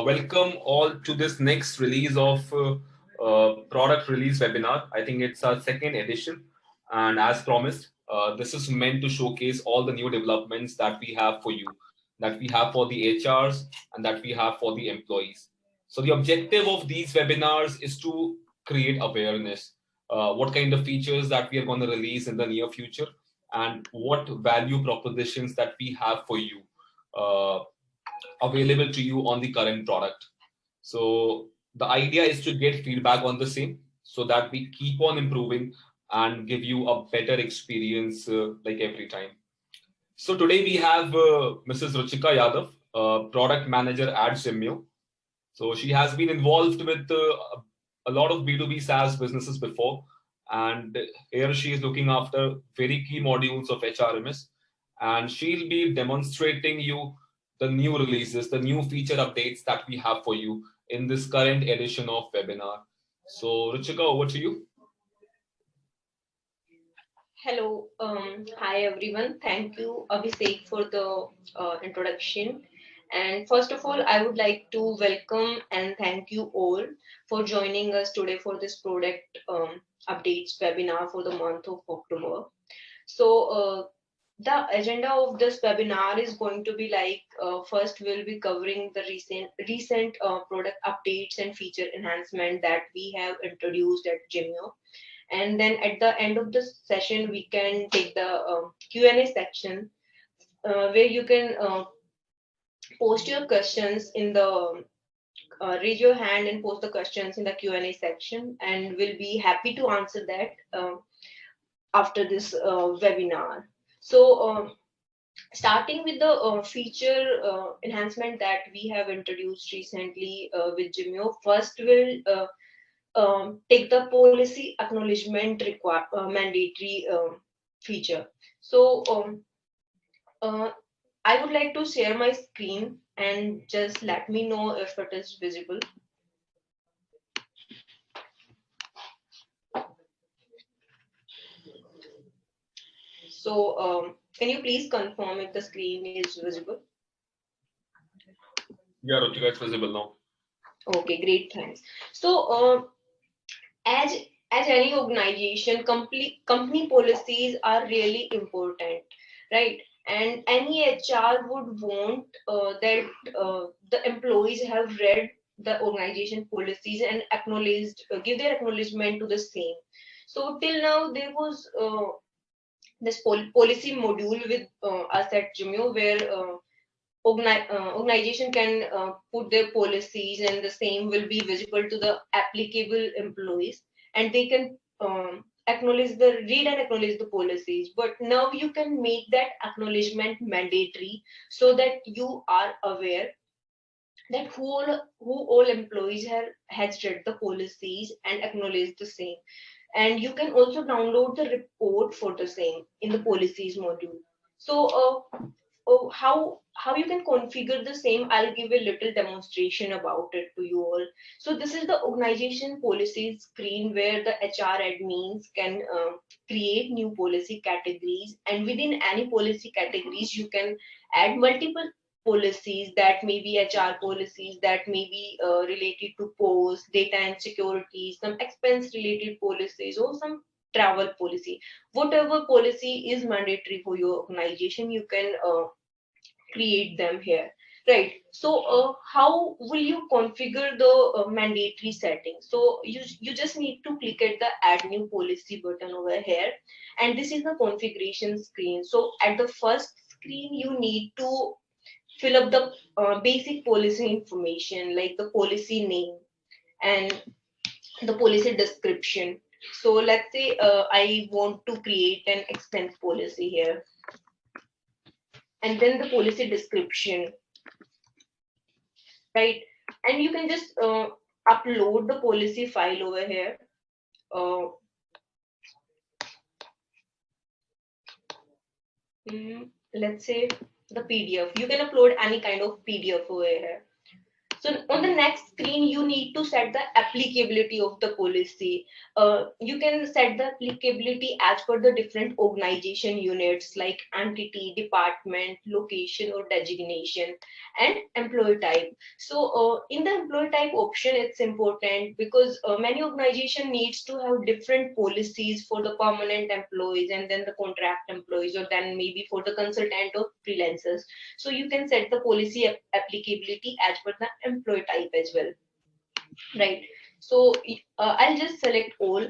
Welcome all to this next release of product release webinar. I think it's our second edition, and as promised, this is meant to showcase all the new developments that we have for you, that we have for the HRs, and that we have for the employees. So the objective of these webinars is to create awareness. What kind of features that we are going to release in the near future, and what value propositions that we have for you. Available to you on the current product. So the idea is to get feedback on the same so that we keep on improving and give you a better experience like every time. So today we have Mrs. Ruchika Yadav, product manager at Zimyo. So she has been involved with a lot of B2B SaaS businesses before, and here she is looking after very key modules of HRMS, and she'll be demonstrating you the new releases, the new feature updates that we have for you in this current edition of webinar. So Ruchika, over to you. Hello, hi everyone. Thank you, Abhishek, for the introduction. And first of all, I would like to welcome and thank you all for joining us today for this product updates webinar for the month of October. So, the agenda of this webinar is going to be like first we'll be covering the recent product updates and feature enhancement that we have introduced at Zimyo, and then at the end of the session we can take the Q&A section where you can post your questions in the raise your hand and post the questions in the Q&A section, and we'll be happy to answer that after this webinar. So starting with the feature enhancement that we have introduced recently with Zimyo, first we'll take the policy acknowledgement mandatory feature. So I would like to share my screen and just let me know if it is visible. So can you please confirm if the screen is visible? Yeah, Ruchika, it's visible now. Okay, great, thanks. So as any organization, company policies are really important, right? And any HR would want that the employees have read the organization policies and acknowledged, give their acknowledgement to the same. So till now there was this policy module with us at Jimeo where organization can put their policies and the same will be visible to the applicable employees, and they can read and acknowledge the policies. But now you can make that acknowledgement mandatory so that you are aware that who all employees has read the policies and acknowledged the same. And you can also download the report for the same in the policies module. So how you can configure the same, I'll give a little demonstration about it to you all. So this is the organization policies screen where the HR admins can create new policy categories, and within any policy categories you can add multiple policies that may be HR policies, that may be related to post data and security, some expense related policies, or some travel policy. Whatever policy is mandatory for your organization, you can create them here, right? So how will you configure the mandatory settings? So you just need to click at the add new policy button over here, and this is the configuration screen. So at the first screen you need to fill up the basic policy information like the policy name and the policy description. So let's say I want to create an expense policy here, and then the policy description, right? And you can just upload the policy file over here. Uh, let's say the PDF. You can upload any kind of PDF over here. So on the next screen, you need to set the applicability of the policy. You can set the applicability as per the different organization units like entity, department, location or designation, and employee type. So in the employee type option, it's important because many organization needs to have different policies for the permanent employees and then the contract employees, or then maybe for the consultant or freelancers. So you can set the policy applicability as per the employee type as well, right? So I'll just select all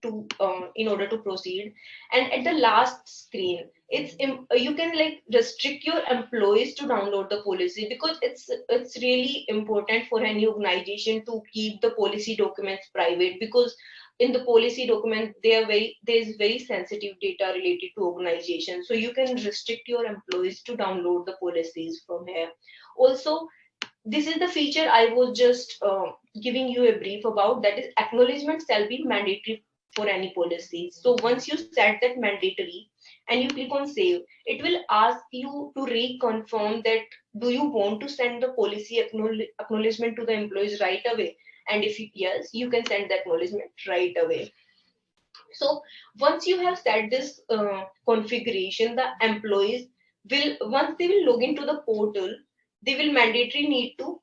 to in order to proceed. And at the last screen, you can like restrict your employees to download the policy, because it's really important for any organization to keep the policy documents private, because in the policy document there's very sensitive data related to organization. So you can restrict your employees to download the policies from here. Also, this is the feature I was just giving you a brief about, that is acknowledgement shall be mandatory for any policy. So once you set that mandatory and you click on save, it will ask you to reconfirm that do you want to send the policy acknowledgement to the employees right away. And if yes, you can send the acknowledgement right away. So once you have set this configuration, the employees will, once they will log into the portal, they will mandatory need to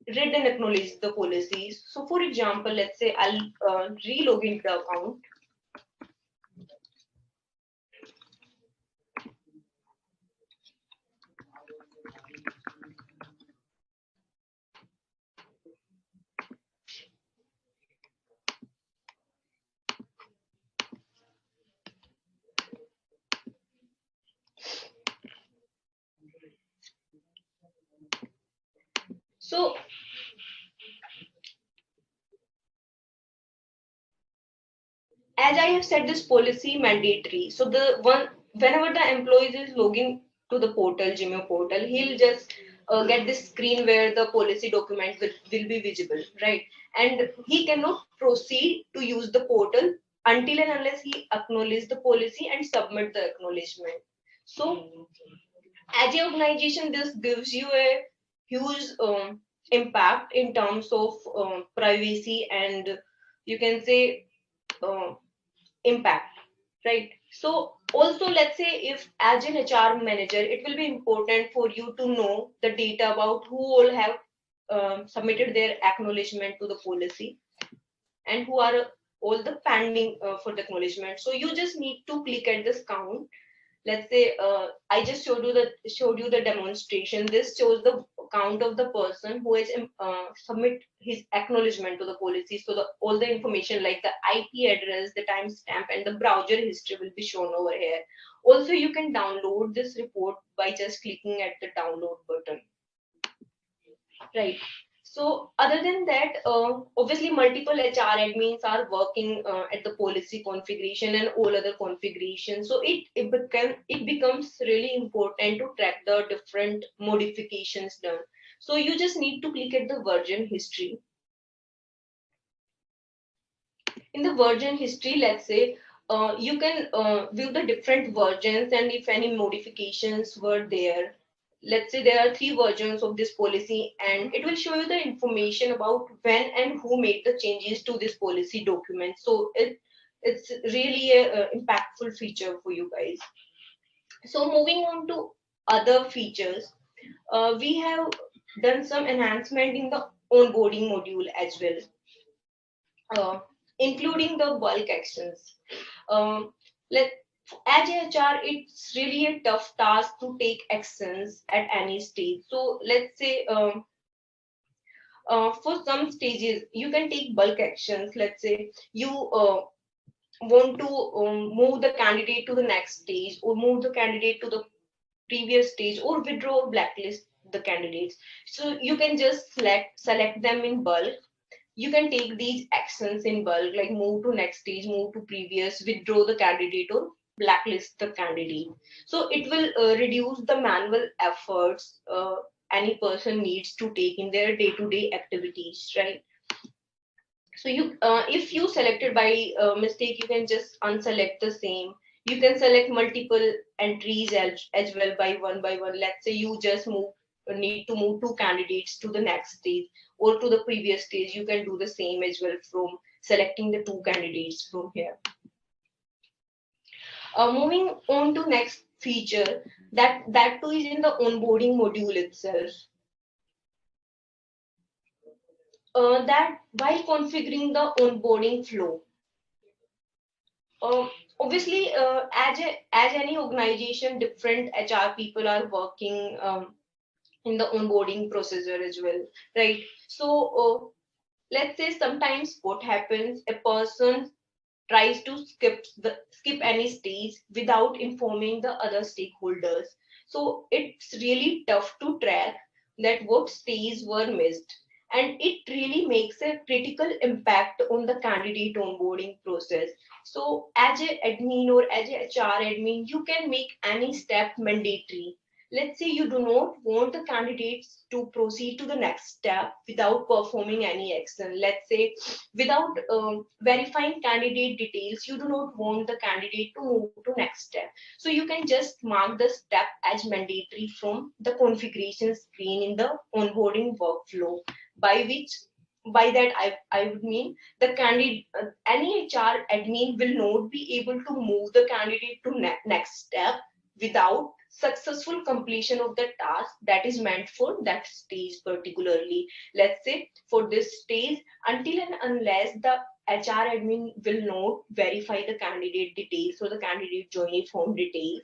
read and acknowledge the policies. So for example, let's say I'll re-log into the account. So as I have said, this policy mandatory. So the one, whenever the employee is logging to the portal, Zimyo portal, he'll just get this screen where the policy document will be visible, right? And he cannot proceed to use the portal until and unless he acknowledges the policy and submit the acknowledgement. So as an organization, this gives you a huge impact in terms of privacy and you can say uh, impact, right? So also, let's say if as an HR manager, it will be important for you to know the data about who all have submitted their acknowledgement to the policy and who are all the pending for the acknowledgement. So you just need to click at this count. Let's say I just showed you the demonstration. This shows the count of the person who has submit his acknowledgement to the policy. So the all the information like the IP address, the timestamp, and the browser history will be shown over here. Also, you can download this report by just clicking at the download button, right? So other than that, obviously multiple HR admins are working at the policy configuration and all other configurations. So it becomes really important to track the different modifications done. So you just need to click at the version history. In the version history, let's say you can view the different versions and if any modifications were there. Let's say there are 3 versions of this policy and it will show you the information about when and who made the changes to this policy document. So it's really a impactful feature for you guys. So moving on to other features, we have done some enhancement in the onboarding module as well, including the bulk actions. Um, let as a HR, it's really a tough task to take actions at any stage. So let's say for some stages you can take bulk actions. Let's say you want to move the candidate to the next stage, or move the candidate to the previous stage, or withdraw or blacklist the candidates. So you can just select them in bulk. You can take these actions in bulk, like move to next stage, move to previous, withdraw the candidate, or blacklist the candidate. So it will reduce the manual efforts any person needs to take in their day-to-day activities, right? So you, if you selected by mistake, you can just unselect the same. You can select multiple entries as well by one by one. Let's say you just move. need to move two candidates to the next stage or to the previous stage, you can do the same as well from selecting the two candidates from here. Moving on to next feature, that too is in the onboarding module itself. That while configuring the onboarding flow, obviously, as any organization, different HR people are working in the onboarding procedure as well, right? So let's say sometimes what happens, a person tries to skip any stage without informing the other stakeholders. So it's really tough to track that what stages were missed, and it really makes a critical impact on the candidate onboarding process. So as a admin or as a HR admin, you can make any step mandatory. Let's say you do not want the candidates to proceed to the next step without performing any action. Let's say without verifying candidate details, you do not want the candidate to move to next step. So you can just mark the step as mandatory from the configuration screen in the onboarding workflow, by which by that I would mean the candidate, any HR admin will not be able to move the candidate to next step without successful completion of the task that is meant for that stage particularly. Let's say for this stage, until and unless the HR admin will not verify the candidate details or the candidate joining form details,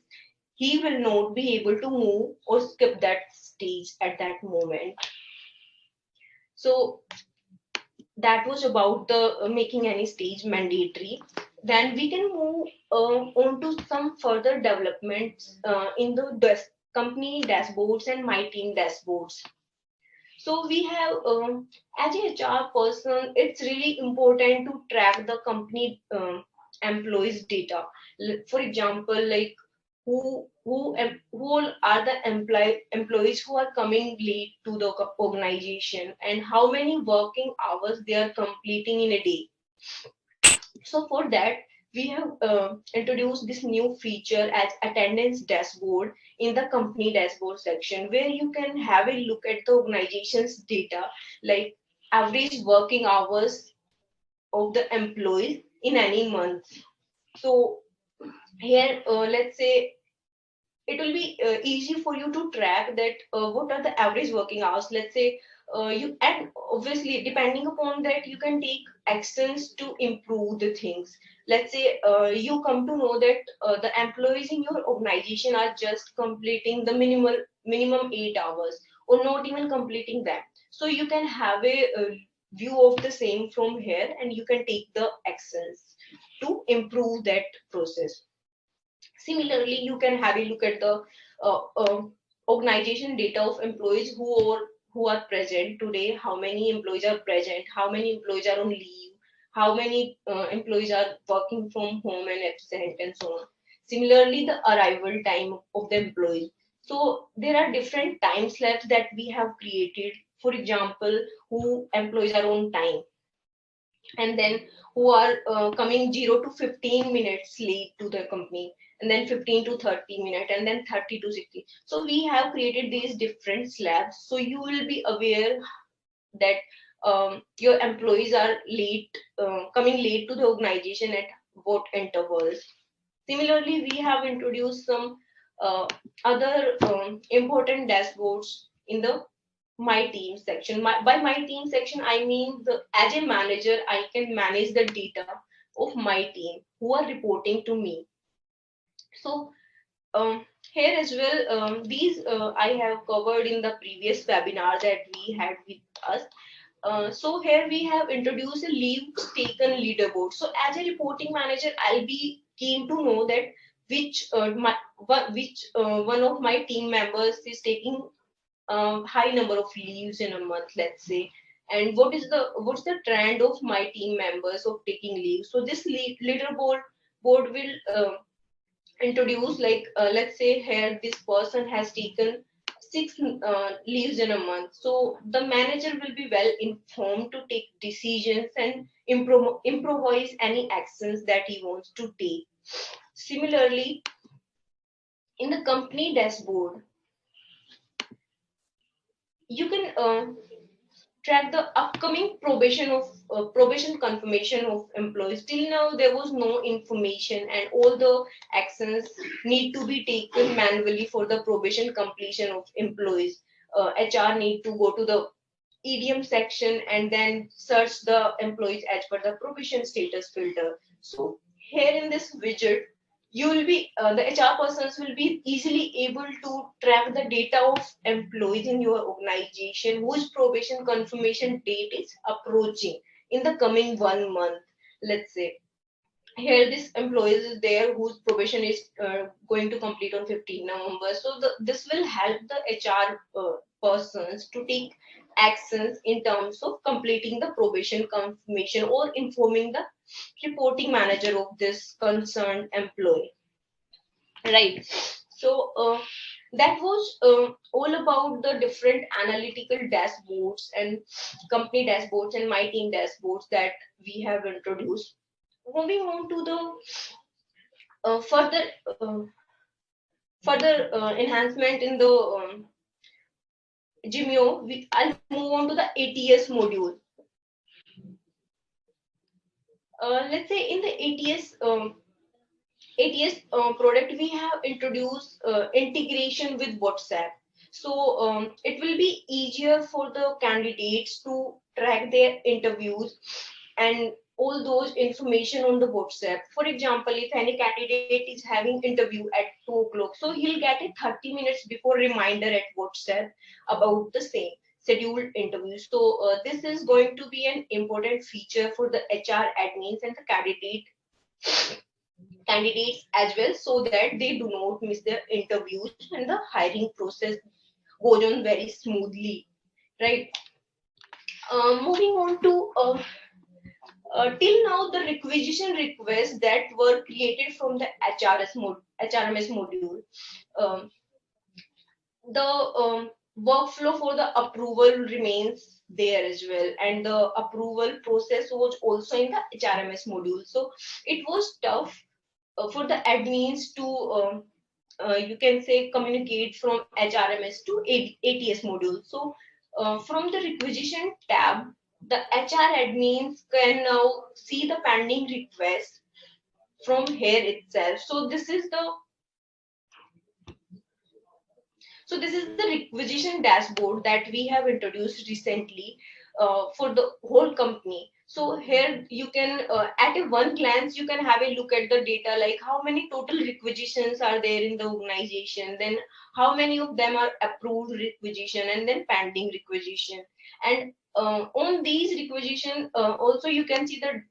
he will not be able to move or skip that stage at that moment. So that was about the making any stage mandatory. Then we can move on to some further developments in the company dashboards and my team dashboards. So we have, as a HR person, it's really important to track the company employees data. For example, like who all are the employees who are coming late to the organization, and how many working hours they are completing in a day. So for that, we have introduced this new feature as attendance dashboard in the company dashboard section, where you can have a look at the organization's data, like average working hours of the employees in any month. So here, let's say it will be easy for you to track that what are the average working hours. Let's say you, and obviously depending upon that you can take actions to improve the things. Let's say you come to know that the employees in your organization are just completing the minimum 8 hours or not even completing that. So you can have a view of the same from here, and you can take the actions to improve that process. Similarly, you can have a look at the organization data of employees who are present today, how many employees are present, how many employees are on leave, how many employees are working from home and absent, and so on. Similarly, the arrival time of the employee. So there are different time slabs that we have created. For example, who employees are on time, and then who are coming 0 to 15 minutes late to the company, and then 15 to 30 minutes, and then 30 to 60. So we have created these different slabs, so you will be aware that your employees are late, coming late to the organization at what intervals. Similarly, we have introduced some other important dashboards in the my team section. By my team section, I mean as a manager, I can manage the data of my team who are reporting to me. So here as well, these I have covered in the previous webinar that we had with us. So here we have introduced a leave taken leaderboard. So as a reporting manager, I'll be keen to know that which one of my team members is taking high number of leaves in a month, let's say, and what's the trend of my team members of taking leave. So this leaderboard board will introduce, like let's say here this person has taken 6 leaves in a month. So the manager will be well informed to take decisions and improvise any actions that he wants to take. Similarly, in the company dashboard, you can track the upcoming probation confirmation of employees. Till now there was no information, and all the actions need to be taken manually for the probation completion of employees. HR need to go to the EDM section and then search the employees as per the probation status filter. So here in this widget, you will be the HR persons will be easily able to track the data of employees in your organization whose probation confirmation date is approaching in the coming 1 month. Let's say here this employees is there whose probation is going to complete on 15 November. So this will help the HR persons to take actions in terms of completing the probation confirmation or informing the reporting manager of this concerned employee. Right. So that was all about the different analytical dashboards and company dashboards and my team dashboards that we have introduced. Moving on to the uh, further uh, further enhancement in the Zimyo, I'll move on to the ATS module. Let's say in the ATS product, we have introduced integration with WhatsApp. So it will be easier for the candidates to track their interviews and all those information on the WhatsApp. For example, if any candidate is having interview at 2 o'clock, so he'll get a 30 minutes before reminder at WhatsApp about the same scheduled interview. So this is going to be an important feature for the HR admins and the candidates as well, so that they do not miss their interviews and the hiring process goes on very smoothly, right? Moving on to till now the requisition requests that were created from the HRMS module, um, the workflow for the approval remains there as well, and the approval process was also in the HRMS module. So it was tough for the admins to you can say communicate from HRMS to ATS module. So from the requisition tab, the HR admins can now see the pending request from here itself. So this is the requisition dashboard that we have introduced recently for the whole company. So here you can, at a one glance, you can have a look at the data, like how many total requisitions are there in the organization, then how many of them are approved requisition and then pending requisition. And on these requisition, also you can see the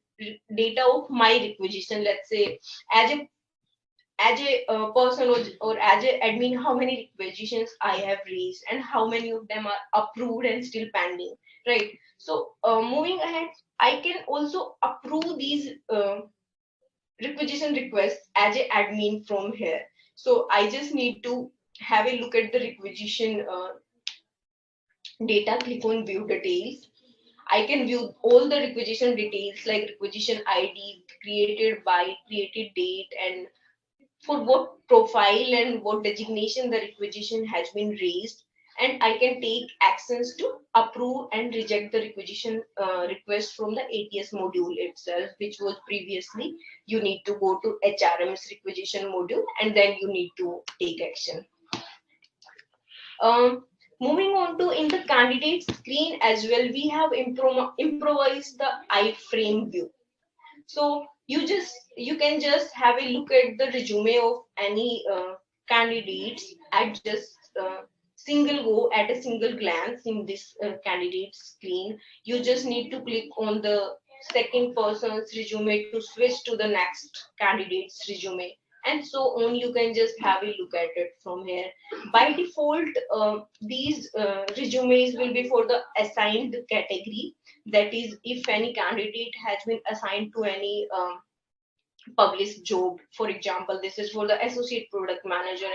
data of my requisition. Let's say as a person or as a admin, how many requisitions I have raised and how many of them are approved and still pending, right? So moving ahead, I can also approve these requisition requests as a admin from here. So I just need to have a look at the requisition data, click on view details. I can view all the requisition details like requisition ID, created by, created date, and for what profile and what designation the requisition has been raised. And I can take actions to approve and reject the requisition request from the ATS module itself, which was previously you need to go to HRM's requisition module and then you need to take action. Um, Moving on to in the candidate screen as well, we have improvised the iframe view. So you can just have a look at the resume of any candidates at just single go at a single glance in this candidate screen. You just need to click on the second person's resume to switch to the next candidate's resume, and so on. You can just have a look at it from here. By default, these resumes will be for the assigned category. That is, if any candidate has been assigned to any published job. For example, this is for the associate product manager,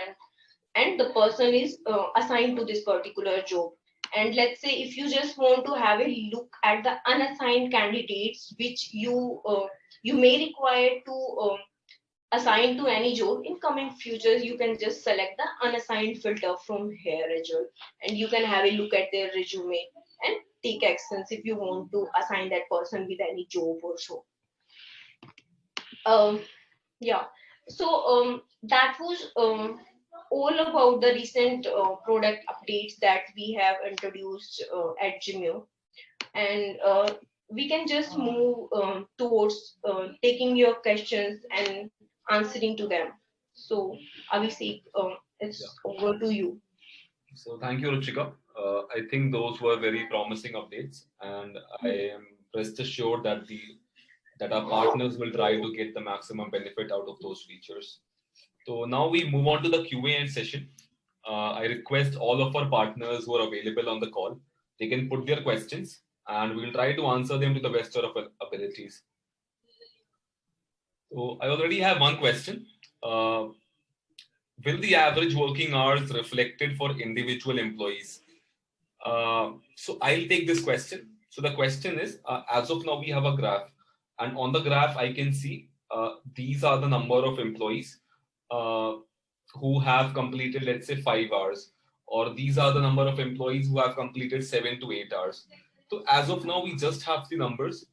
and the person is assigned to this particular job. And let's say if you just want to have a look at the unassigned candidates which you may require to assigned to any job, in coming futures you can just select the unassigned filter from here as well, and you can have a look at their resume and take actions if you want to assign that person with any job or so. um yeah, so that was all about the recent product updates that we have introduced at Zimyo. And we can just move towards taking your questions and answering to them. So, Abhishek, Yeah. it's over to you. So thank you, Ruchika. I think those were very promising updates, and I am rest assured that our partners will try to get the maximum benefit out of those features. So now we move on to the Q&A session. I request all of our partners who are available on the call, they can put their questions, and we'll try to answer them to the best of our abilities. So I already have one question. Uh, will the average working hours reflected for individual employees? So I'll take this question. So the question is, as of now, we have a graph, and on the graph, I can see these are the number of employees uh, who have completed, let's say, 5 hours, or these are the number of employees who have completed 7 to 8 hours. So as of now, we just have the numbers,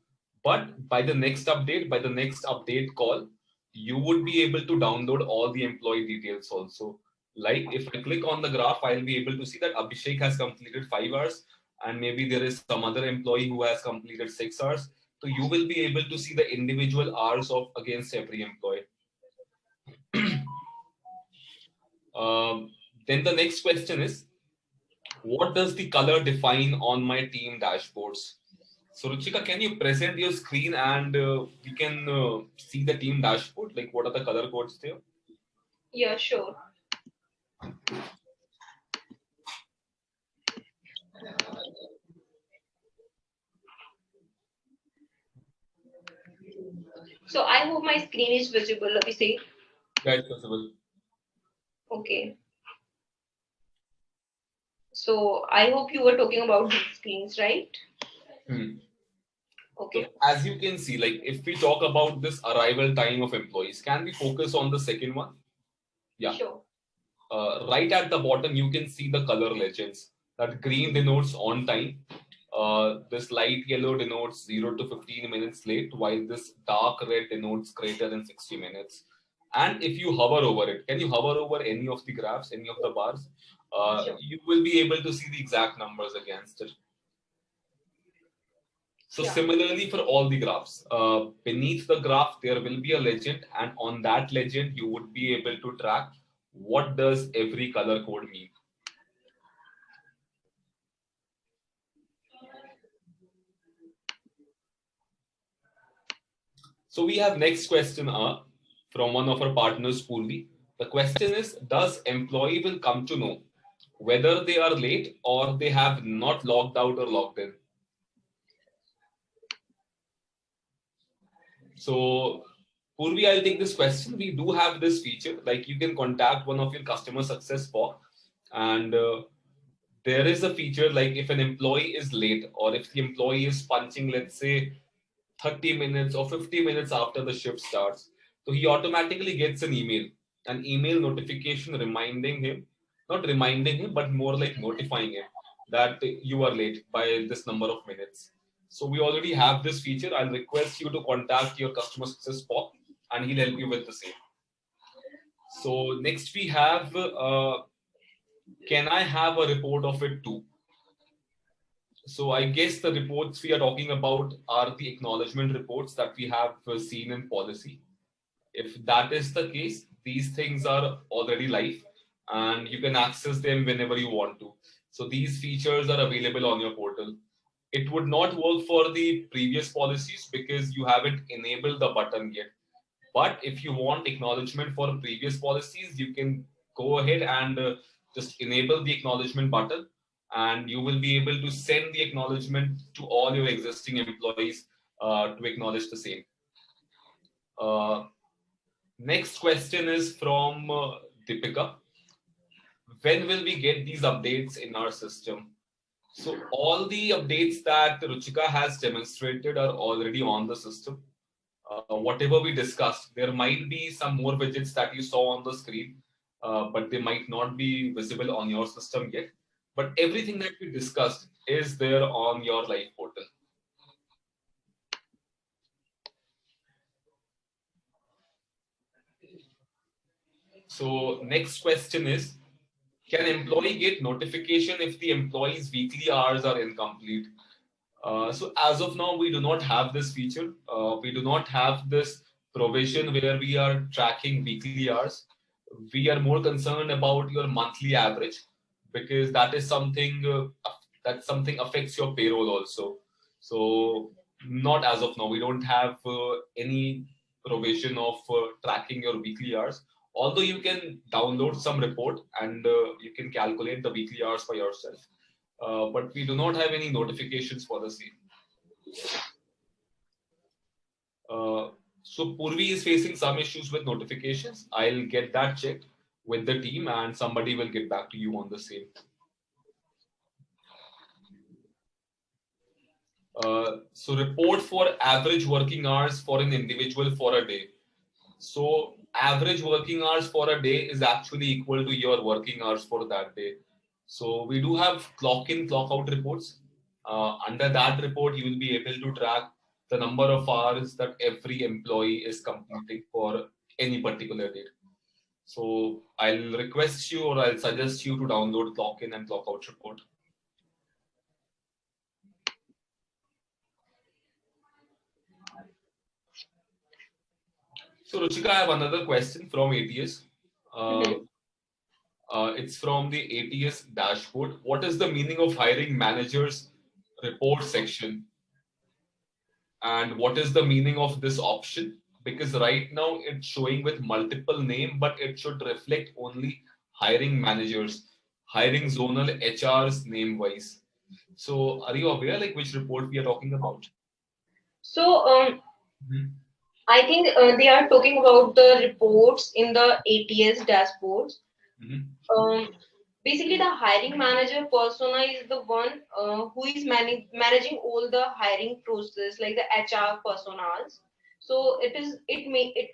but by the next update call, you would be able to download all the employee details also. Like if I click on the graph, I'll be able to see that Abhishek has completed 5 hours, and maybe there is some other employee who has completed 6 hours. So you will be able to see the individual hours of against every employee. Um, then the next question is, what does the color define on my team dashboards? So Ruchika, can you present your screen and we can see the team dashboard? Like what are the color codes there? Yeah, sure. So I hope my screen is visible, Abhishek. Yeah, it's possible. Okay. So I hope you were talking about these screens, right? Hmm. So Okay. as you can see, like if we talk about this arrival time of employees, can we focus on the second one? Yeah. Sure. Right at the bottom, you can see the color legends. That green denotes on time. This light yellow denotes 0 to 15 minutes late, while this dark red denotes greater than 60 minutes. And if you hover over it, can you hover over any of the graphs, any of the bars? Sure. You will be able to see the exact numbers against it. So Yeah. similarly for all the graphs, beneath the graph there will be a legend, and on that legend you would be able to track what does every color code mean. So we have next question from one of our partners, Purvi. The question is, does employee will come to know whether they are late or they have not logged out or logged in? So Purvi, I'll take this question. We do have this feature, like you can contact one of your customer success for, and there is a feature like if an employee is late or if the employee is punching, let's say 30 minutes or 50 minutes after the shift starts, so he automatically gets an email notification reminding him, not reminding him, but more like notifying him that you are late by this number of minutes. So we already have this feature. I'll request you to contact your customer success POC and he'll help you with the same. So next we have, can I have a report of it too? So I guess the reports we are talking about are the acknowledgement reports that we have seen in policy. If that is the case, these things are already live and you can access them whenever you want to. So these features are available on your portal. It would not work for the previous policies because you haven't enabled the button yet. But if you want acknowledgement for previous policies, you can go ahead and just enable the acknowledgement button, and you will be able to send the acknowledgement to all your existing employees to acknowledge the same. Uh, Next question is from Deepika. When will we get these updates in our system? So all the updates that Ruchika has demonstrated are already on the system. whatever we discussed, there might be some more widgets that you saw on the screen, but they might not be visible on your system yet. But everything that we discussed is there on your live portal. So next question is, can employee get notification if the employee's weekly hours are incomplete? So as of now, we do not have this feature. We do not have this provision where we are tracking weekly hours. We are more concerned about your monthly average, because that something affects your payroll also. So not as of now. We don't have any provision of tracking your weekly hours. Although you can download some report and you can calculate the weekly hours for yourself, but we do not have any notifications for the same. So Purvi is facing some issues with notifications. I'll get that checked with the team and somebody will get back to you on the same. So report for average working hours for an individual for a day. So average working hours for a day is actually equal to your working hours for that day. So we do have clock in, clock out reports. Under that report, you will be able to track the number of hours that every employee is completing for any particular date. So I'll request you or I'll suggest you to download clock in and clock out report. So Ruchika, I have another question from ATS. Mhm. It's from the ATS dashboard. What is the meaning of hiring managers report section? And what is the meaning of this option? Because right now it's showing with multiple name, but it should reflect only hiring managers, hiring zonal HRs name wise. So are you aware like which report we are talking about? So, Mhm. I think they are talking about the reports in the ATS dashboards. Mhm. Um, Basically, the hiring manager persona is the one who is managing all the hiring process, like the HR personas. So it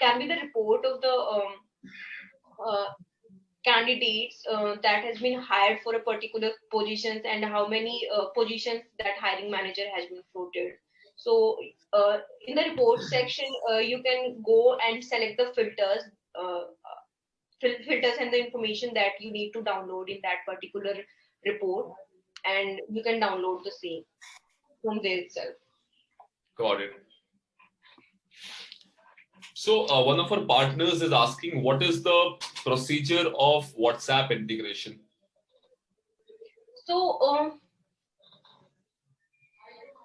can be the report of the uh, candidates that has been hired for a particular positions and how many positions that hiring manager has been floated. So in the report section, you can go and select the uh, filters and the information that you need to download in that particular report, and you can download the same from there itself. Got it. So one of our partners is asking what is the procedure of WhatsApp integration? So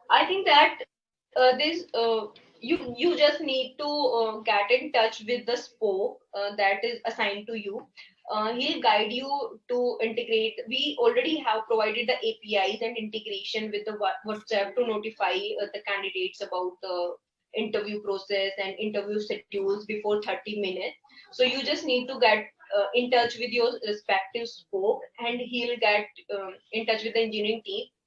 I think that you just need to get in touch with the spoke that is assigned to you. He'll guide you to integrate. We already have provided the APIs and integration with the WhatsApp to notify the candidates about the interview process and interview schedules before 30 minutes. So you just need to get in touch with your respective spoke, and he'll get in touch with the engineering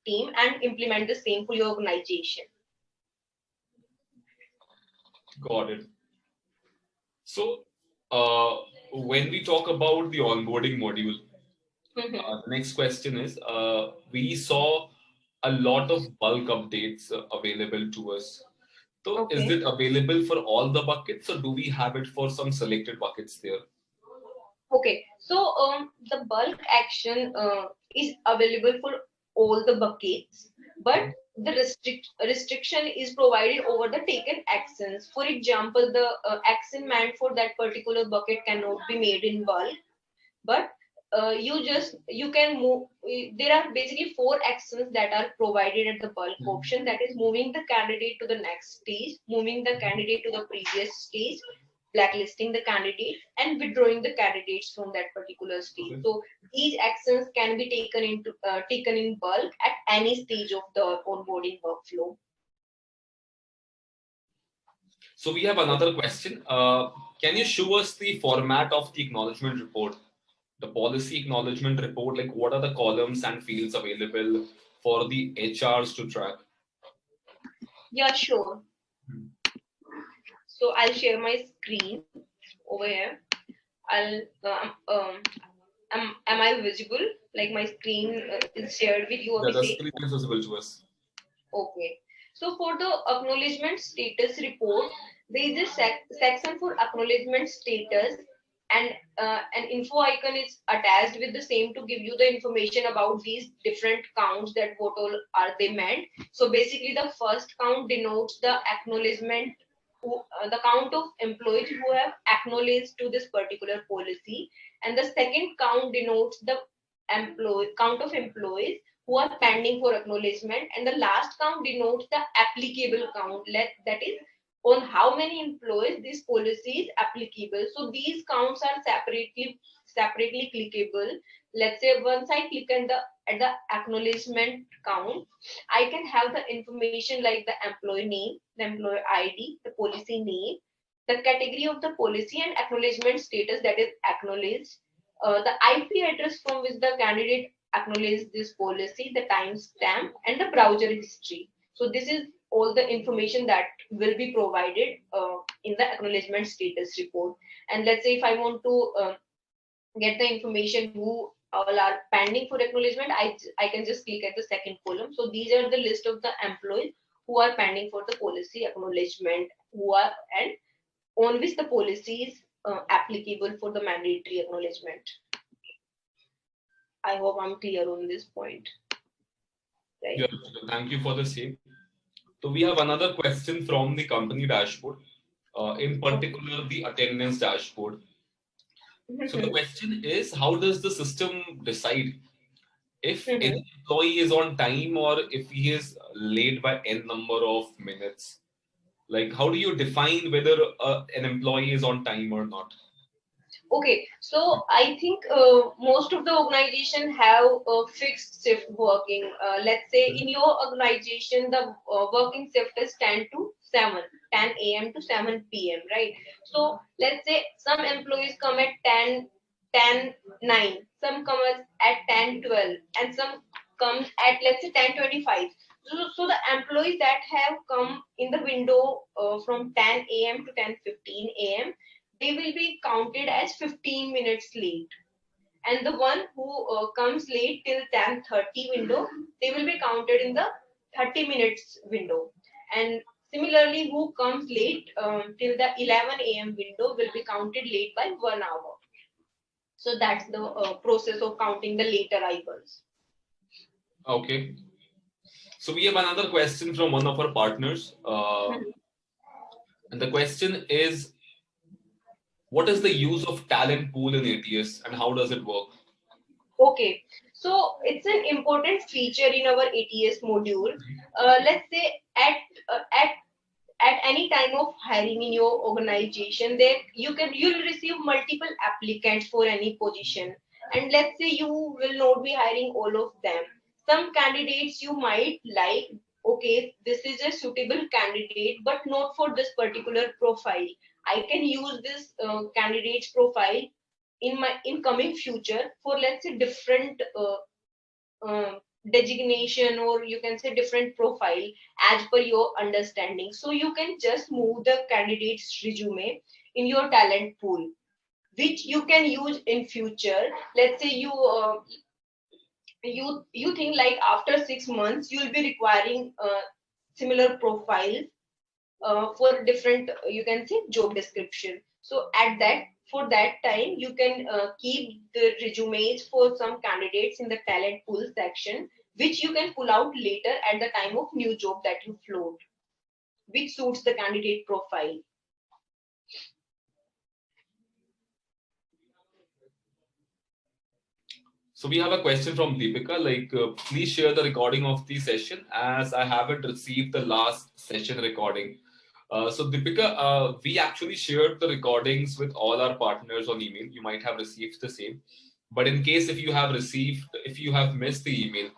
team and implement the same for your organization. Got it. So when we talk about the onboarding module, Mhm. the next question is we saw a lot of bulk updates available to us. So is Okay. it available for all the buckets or do we have it for some selected buckets there? Okay. So the bulk action is available for all the buckets, but the restriction is provided over the taken actions. For example, the action meant for that particular bucket cannot be made in bulk, but you can move. There are basically four actions that are provided at the bulk option, that is moving the candidate to the next stage, moving the candidate to the previous stage, blacklisting the candidate, and withdrawing the candidates from that particular stage. Okay. So these actions can be taken in bulk at any stage of the onboarding workflow. So we have another question. Can you show us the format of the acknowledgement report? The policy acknowledgement report, like what are the columns and fields available for the HRs to track? Yeah, sure. So I'll share my screen over here. I'll am I visible? Like my screen is shared with you, Yeah, the Abhishek? screen is visible to us. Okay. So for the acknowledgement status report, there is a section for acknowledgement status, and an info icon is attached with the same to give you the information about these different counts, that what all are they meant. So basically, the first count denotes the acknowledgement, the count of employees who have acknowledged to this particular policy, and the second count denotes the employee count of employees who are pending for acknowledgement, and the last count denotes the applicable count, that is on how many employees this policy is applicable. So these counts are separately clickable. Let's say once I click on the acknowledgement count, I can have the information like the employee name, the employee ID, the policy name, the category of the policy, and acknowledgement status, that is acknowledged, the IP address from which the candidate acknowledge this policy, the timestamp, and the browser history. So this is all the information that will be provided in the acknowledgement status report. And let's say if I want to get the information who all are pending for acknowledgement, I can just click at the second column. So these are the list of the employees who are pending for the policy acknowledgement, who are and on which the policy is applicable for the mandatory acknowledgement. I hope I'm clear on this point. Right. Yeah, thank you for the same. So we have another question from the company dashboard, in particular the attendance dashboard. So the question is, how does the system decide if any employee is on time or if he is late by n number of minutes? Like, how do you define whether an employee is on time or not? Okay, so I think most of the organization have a fixed shift working. Let's say in your organization, the working shift is 10 to 7, 10 a.m. to 7 p.m., right? So let's say some employees come at 10, 10, 9, some come at 10, 12, and some comes at, let's say, 10:25. So the employees that have come in the window from 10 a.m. to 10:15 a.m., they will be counted as 15 minutes late, and the one who comes late till 10:30 window, they will be counted in the 30 minutes window, and similarly who comes late till the 11 a.m. window will be counted late by 1 hour. So that's the process of counting the late arrivals. Okay. So we have another question from one of our partners, and the question is, what is the use of talent pool in ATS and how does it work? Okay, so it's an important feature in our ATS module. Let's say at any time of hiring in your organization, there you'll receive multiple applicants for any position, and let's say you will not be hiring all of them. Some candidates you might like, okay, this is a suitable candidate but not for this particular profile. I can use this candidate's profile in my incoming future for, let's say, different designation, or you can say different profile as per your understanding. So you can just move the candidate's resume in your talent pool, which you can use in future. Let's say you think like after 6 months you'll be requiring similar profiles for different, you can say, job description. So at that, for that time, you can keep the resumes for some candidates in the talent pool section, which you can pull out later at the time of new job that you float, which suits the candidate profile. So we have a question from Deepika, like, please share the recording of the session as I haven't received the last session recording. So Deepika, we actually shared the recordings with all our partners on email. You might have received the same, but in case if you have missed the email,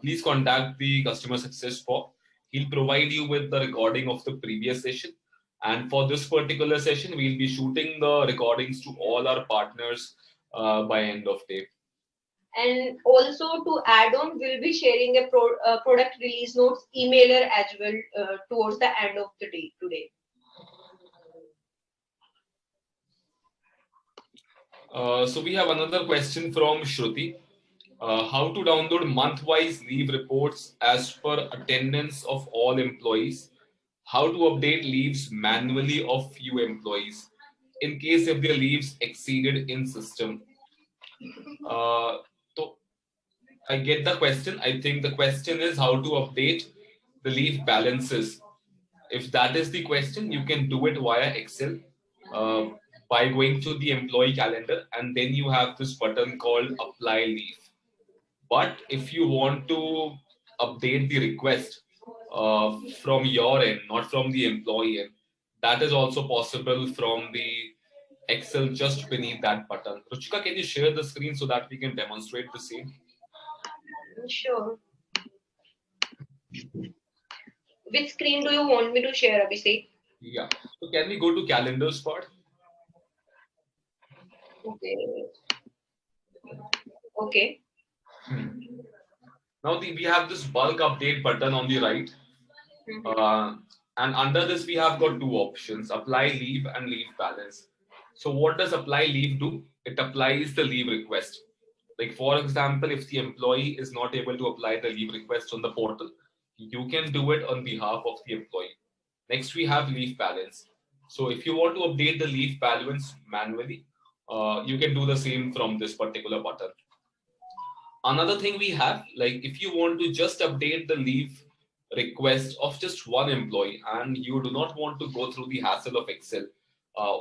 please contact the customer success support. He'll provide you with the recording of the previous session. And for this particular session, we'll be shooting the recordings to all our partners by end of day. And also to add on, we'll be sharing a product release notes emailer as well towards the end of the day today. So we have another question from Shruti. How to download month-wise leave reports as per attendance of all employees? How to update leaves manually of few employees in case if their leaves exceeded in system? Uh, so I get the question. I think the question is how to update the leave balances. If that is the question, you can do it via Excel uh, by going to the employee calendar, and then you have this button called apply leave. But if you want to update the request from your end, not from the employee end, that is also possible from the Excel just beneath that button. Ruchika, can you share the screen so that we can demonstrate the same? Sure. Which screen do you want me to share, Abhishek? Yeah. So can we go to calendars part? Okay. Okay. Now we have this bulk update button on the right. Mhm. Uh, and under this, we have got two options, apply leave and leave balance. So what does apply leave do? It applies the leave request. Like for example, if the employee is not able to apply the leave request on the portal, you can do it on behalf of the employee. Next, we have leave balance. So if you want to update the leave balance manually, you can do the same from this particular button. Another thing we have, like if you want to just update the leave request of just one employee and you do not want to go through the hassle of Excel,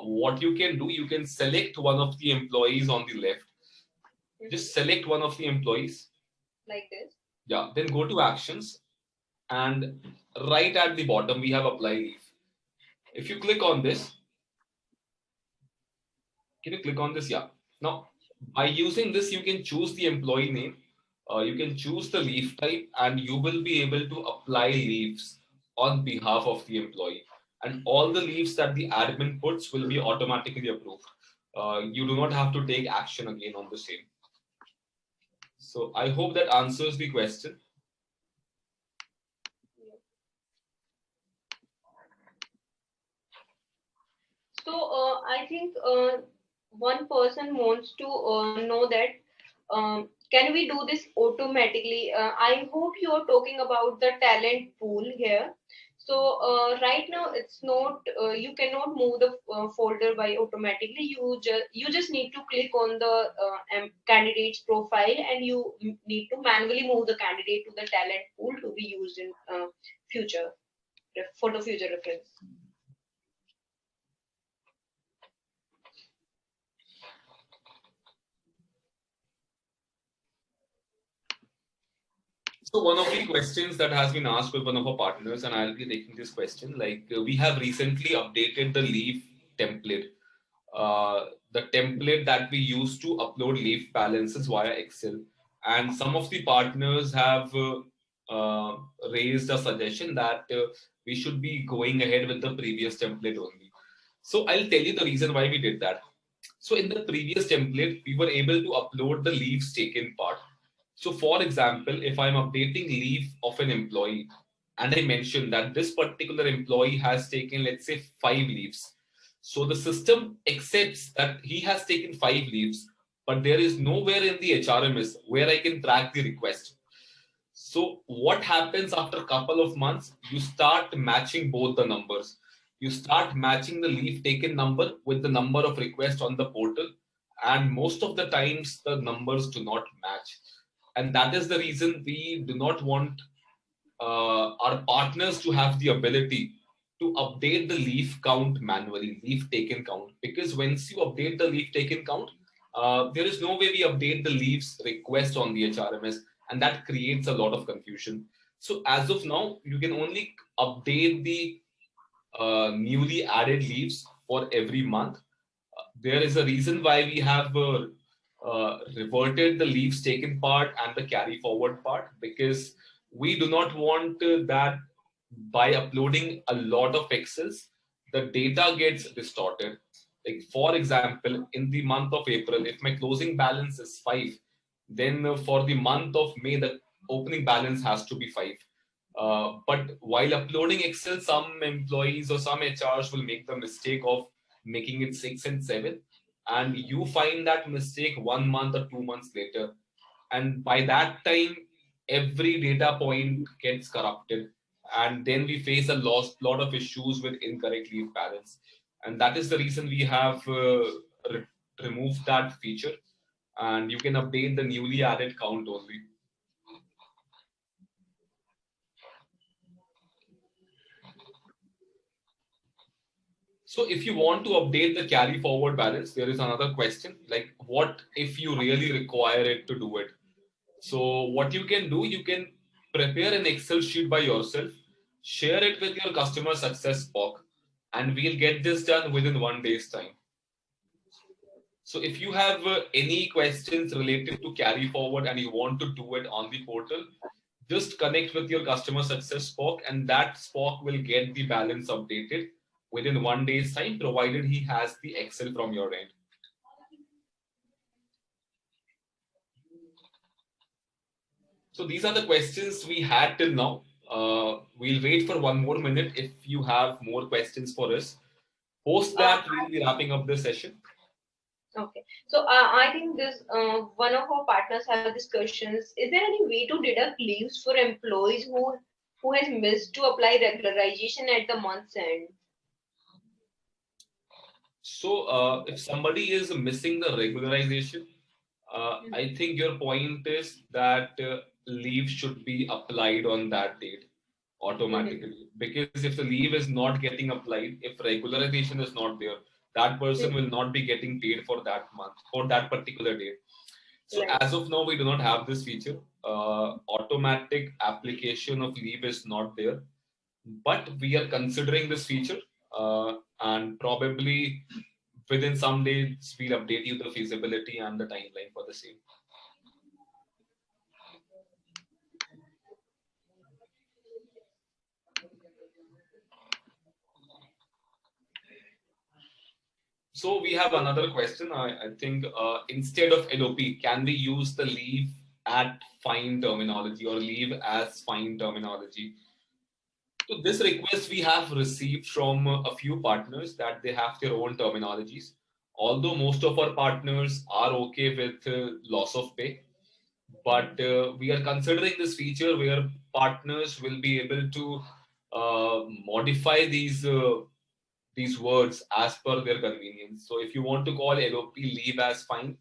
what you can do, you can select one of the employees on the left. Just select one of the employees. Like this. Yeah, then go to actions, and right at the bottom we have apply leave. If you click on this, can you click on this? Yeah. Now, by using this, you can choose the employee name, you can choose the leave type, and you will be able to apply leaves on behalf of the employee. And all the leaves that the admin puts will be automatically approved. You do not have to take action again on the same. So I hope that answers the question. So I think one person wants to know that can we do this automatically? I hope you are talking about the talent pool here. So right now it's not you cannot move the folder by automatically. You just need to click on the candidate's profile and you need to manually move the candidate to the talent pool to be used in future for the future reference. So one of the questions that has been asked by one of our partners, and I'll be taking this question, like we have recently updated the leave template, the template that we use to upload leave balances via Excel. And some of the partners have raised a suggestion that we should be going ahead with the previous template only. So I'll tell you the reason why we did that. So in the previous template, we were able to upload the leaves taken part. So for example, if I'm updating leave of an employee and I mention that this particular employee has taken, let's say, 5 leaves. So the system accepts that he has taken 5 leaves, but there is nowhere in the HRMS where I can track the request. So what happens after a couple of months? You start matching both the numbers. You start matching the leave taken number with the number of requests on the portal, and most of the times the numbers do not match. And that is the reason we do not want our partners to have the ability to update the leaf count manually, leaf taken count. Because once you update the leaf taken count, there is no way we update the leaves request on the HRMS, and that creates a lot of confusion. So as of now, you can only update the newly added leaves for every month. There is a reason why we have reverted the leaves taken part and the carry forward part, because we do not want that by uploading a lot of excels the data gets distorted. Like for example, in the month of April, if my closing balance is 5, then for the month of May the opening balance has to be 5. But while uploading Excel, some employees or some HRs will make the mistake of making it 6 and 7. and you find that mistake 1 month or 2 months later, and by that time every data point gets corrupted, and then we face a lot of issues with incorrect leave balance, and that is the reason we have re- removed that feature, and you can update the newly added count only. So if you want to update the carry forward balance, there is another question like, what if you really require it to do it? So what you can do, you can prepare an Excel sheet by yourself, share it with your customer success POC, and we'll get this done within 1 day's time. So if you have any questions related to carry forward and you want to do it on the portal, just connect with your customer success POC, and that POC will get the balance updated within 1 day's time, provided he has the Excel from your end. So these are the questions we had till now. We'll wait for 1 more minute if you have more questions for us. Post that, we'll be wrapping up the session. Okay, so I think this one of our partners have these questions. Is there any way to deduct leaves for employees who has missed to apply regularization at the month's end? So if somebody is missing the regularization, I think your point is that leave should be applied on that date automatically. Because if the leave is not getting applied, if regularization is not there, that person will not be getting paid for that month, for that particular day. So Right. as of now, we do not have this feature. Automatic application of leave is not there, but we are considering this feature, and probably within some days we'll update you the feasibility and the timeline for the same. So we have another question. I think instead of LOP, can we use the leave at fine terminology or leave as fine terminology? So this request we have received from a few partners that they have their own terminologies. Although most of our partners are okay with loss of pay, but we are considering this feature where partners will be able to modify these words as per their convenience. So if you want to call LOP leave as fine,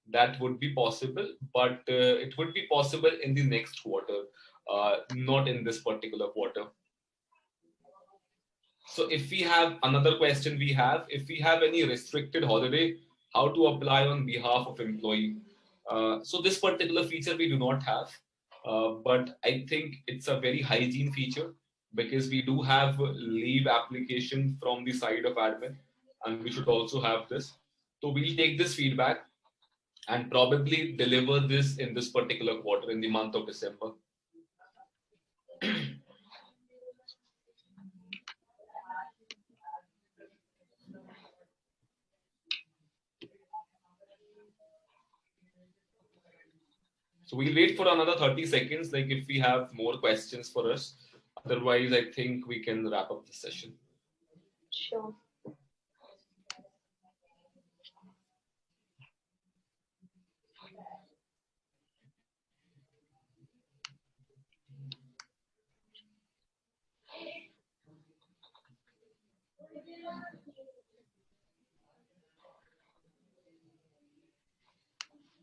that would be possible, but it would be possible in the next quarter, not in this particular quarter. So if we have another question, if we have any restricted holiday, how to apply on behalf of employee. So this particular feature we do not have, but I think it's a very hygiene feature because we do have leave application from the side of admin, and we should also have this. So we'll take this feedback and probably deliver this in this particular quarter in the month of December. So we'll wait for another 30 seconds, like if we have more questions for us. Otherwise, I think we can wrap up the session. Sure.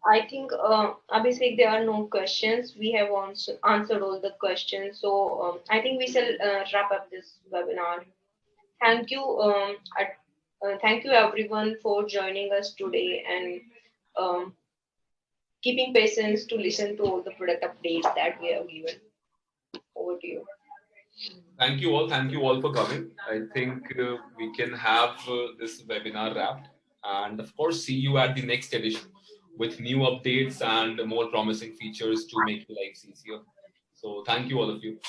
I think, Abhishek, there are no questions. We have answered all the questions. So I think we shall wrap up this webinar. Thank you, thank you everyone for joining us today and um, keeping patience to listen to all the product updates that we have given. Over to you. Thank you all. Thank you all for coming. I think we can have this webinar wrapped. And of course, see you at the next edition with new updates and more promising features to make your lives easier. So thank you all of you.